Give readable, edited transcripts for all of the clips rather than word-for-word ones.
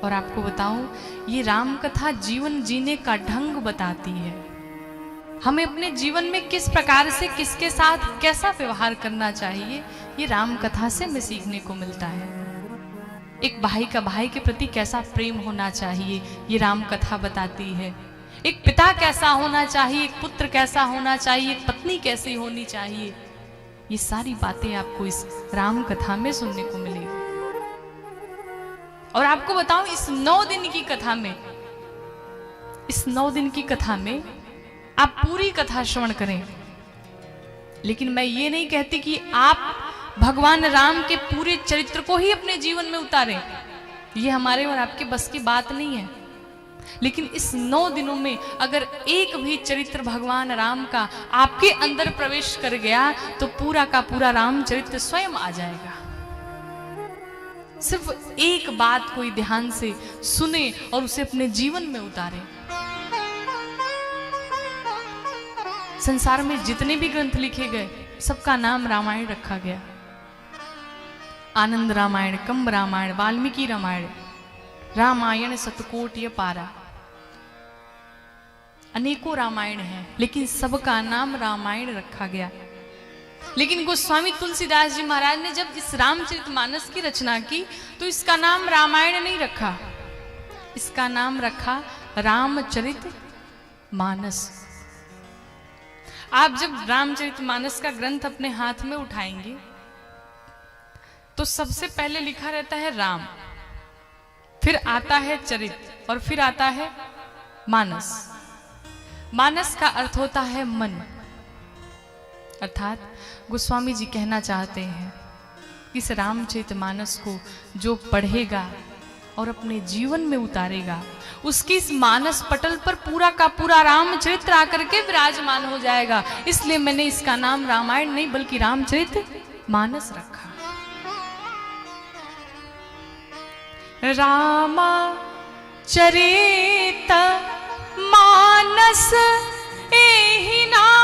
और आपको बताऊं, ये राम कथा जीवन जीने का ढंग बताती है। हमें अपने जीवन में किस प्रकार से किसके साथ कैसा व्यवहार करना चाहिए, ये राम कथा से हमें सीखने को मिलता है। एक भाई का भाई के प्रति कैसा प्रेम होना चाहिए, ये राम कथा बताती है। एक पिता कैसा होना चाहिए, एक पुत्र कैसा होना चाहिए, एक पत्नी कैसी होनी चाहिए, ये सारी बातें आपको इस राम कथा में सुनने को मिलेगी। और आपको बताऊं, इस 9 दिन की कथा में, इस 9 दिन की कथा में आप पूरी कथा श्रवण करें। लेकिन मैं ये नहीं कहती कि आप भगवान राम के पूरे चरित्र को ही अपने जीवन में उतारें, ये हमारे और आपके बस की बात नहीं है। लेकिन इस 9 दिनों में अगर एक भी चरित्र भगवान राम का आपके अंदर प्रवेश कर गया तो पूरा का पूरा राम चरित्र स्वयं आ जाएगा। सिर्फ एक बात कोई ध्यान से सुने और उसे अपने जीवन में उतारे। संसार में जितने भी ग्रंथ लिखे गए सबका नाम रामायण रखा गया। आनंद रामायण, कंब रामायण, वाल्मीकि रामायण, रामायण शतकोटि पारा, अनेकों रामायण हैं, लेकिन सबका नाम रामायण रखा गया। लेकिन गोस्वामी तुलसीदास जी महाराज ने जब इस रामचरितमानस की रचना की तो इसका नाम रामायण नहीं रखा, इसका नाम रखा रामचरितमानस। आप जब रामचरितमानस का ग्रंथ अपने हाथ में उठाएंगे तो सबसे पहले लिखा रहता है राम, फिर आता है चरित और फिर आता है मानस। मानस का अर्थ होता है मन। अर्थात गोस्वामी जी कहना चाहते हैं कि इस रामचरितमानस को जो पढ़ेगा और अपने जीवन में उतारेगा, उसकी इस मानस पटल पर पूरा का पूरा रामचरित्र आकर के विराजमान हो जाएगा। इसलिए मैंने इसका नाम रामायण नहीं बल्कि रामचरितमानस रखा। रामचरित मानस एहि नामा।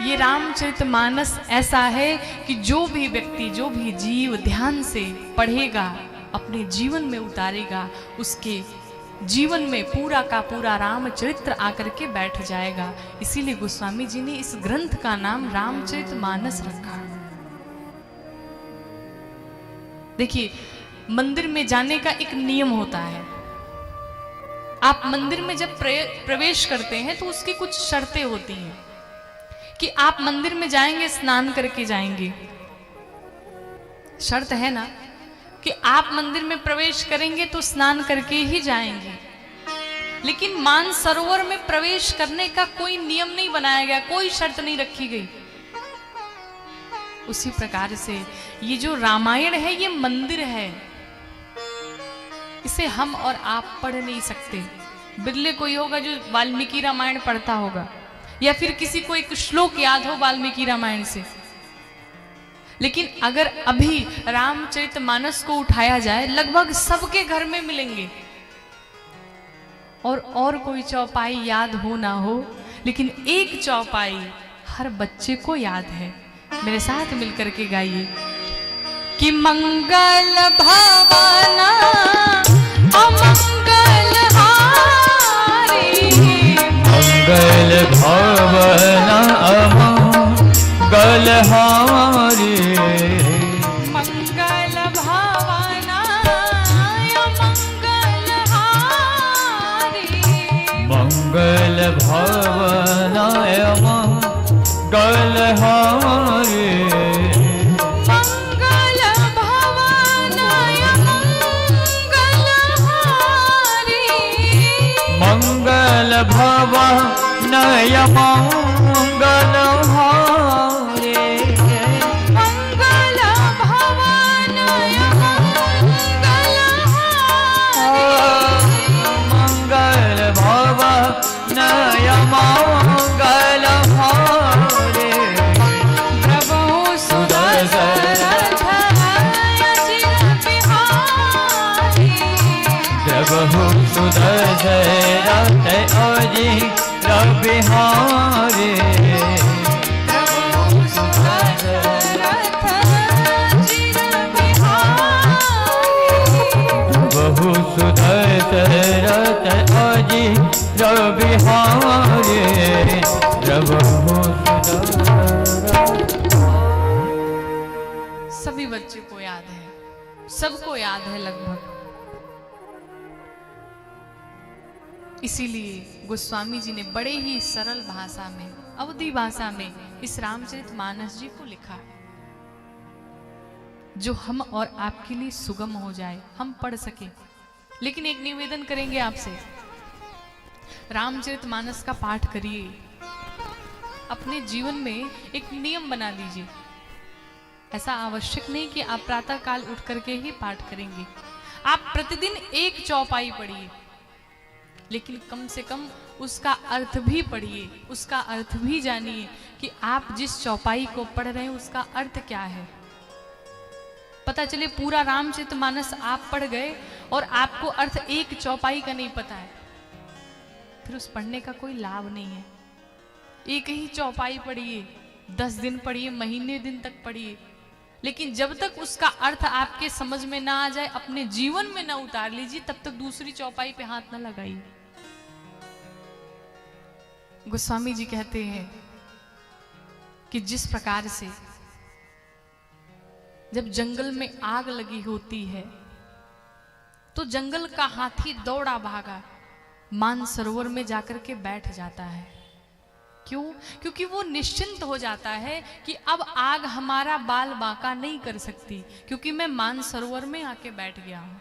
ये रामचरितमानस ऐसा है कि जो भी व्यक्ति, जो भी जीव ध्यान से पढ़ेगा, अपने जीवन में उतारेगा, उसके जीवन में पूरा का पूरा रामचरित्र आकर के बैठ जाएगा। इसीलिए गोस्वामी जी ने इस ग्रंथ का नाम रामचरितमानस रखा। देखिए, मंदिर में जाने का एक नियम होता है। आप मंदिर में जब प्रवेश करते हैं तो उसकी कुछ शर्तें होती हैं कि आप मंदिर में जाएंगे, स्नान करके जाएंगे। शर्त है ना कि आप मंदिर में प्रवेश करेंगे तो स्नान करके ही जाएंगे। लेकिन मानसरोवर में प्रवेश करने का कोई नियम नहीं बनाया गया, कोई शर्त नहीं रखी गई। उसी प्रकार से ये जो रामायण है ये मंदिर है, इसे हम और आप पढ़ नहीं सकते। बिरले कोई होगा जो वाल्मीकि रामायण पढ़ता होगा, या फिर किसी को एक श्लोक याद हो वाल्मीकि रामायण से। लेकिन अगर अभी रामचरितमानस को उठाया जाए, लगभग सबके घर में मिलेंगे। और कोई चौपाई याद हो ना हो, लेकिन एक चौपाई हर बच्चे को याद है। मेरे साथ मिलकर के गाइए कि मंगल भवन अमंगल हारी, मंगल भवन अमंगल हारी, मंगल भवन अमंगल हारी, मंगल भवन अमंगल हारी, मंगल भवन अमंगल हारी, मंगल भवन अमंगल हारी, मंगल भवन अमंगल हारी, मंगल भवन अमंगल हारी, प्रभु सुदशरथ अचिर बिहारी, प्रभु सुदशरथ अजिर बिहारी, प्रभु सुदशरथ सुदशरथ अजी रविहारे प्रभु सभी बच्चे को याद है, सबको याद है लगभग। इसीलिए गोस्वामी जी ने बड़े ही सरल भाषा में, अवधी भाषा में इस रामचरितमानस जी को लिखा है, जो हम और आपके लिए सुगम हो जाए, हम पढ़ सके। लेकिन एक निवेदन करेंगे आपसे, रामचरितमानस का पाठ करिए, अपने जीवन में एक नियम बना लीजिए। ऐसा आवश्यक नहीं कि आप प्रातः काल उठ करके ही पाठ करेंगे, आप प्रतिदिन एक चौपाई पढ़िए, लेकिन कम से कम उसका अर्थ भी पढ़िए, उसका अर्थ भी जानिए कि आप जिस चौपाई को पढ़ रहे हैं उसका अर्थ क्या है। पता चले पूरा रामचरितमानस आप पढ़ गए और आपको अर्थ एक चौपाई का नहीं पता है, फिर उस पढ़ने का कोई लाभ नहीं है। एक ही चौपाई पढ़िए, 10 दिन पढ़िए, महीने दिन तक पढ़िए, लेकिन जब तक उसका अर्थ आपके समझ में ना आ जाए, अपने जीवन में ना उतार लीजिए, तब तक दूसरी चौपाई पे हाथ ना लगाइए। गोस्वामी जी कहते हैं कि जिस प्रकार से जब जंगल में आग लगी होती है तो जंगल का हाथी दौड़ा भागा मानसरोवर में जाकर के बैठ जाता है। क्यों? क्योंकि वो निश्चिंत हो जाता है कि अब आग हमारा बाल बांका नहीं कर सकती, क्योंकि मैं मानसरोवर में आके बैठ गया हूं।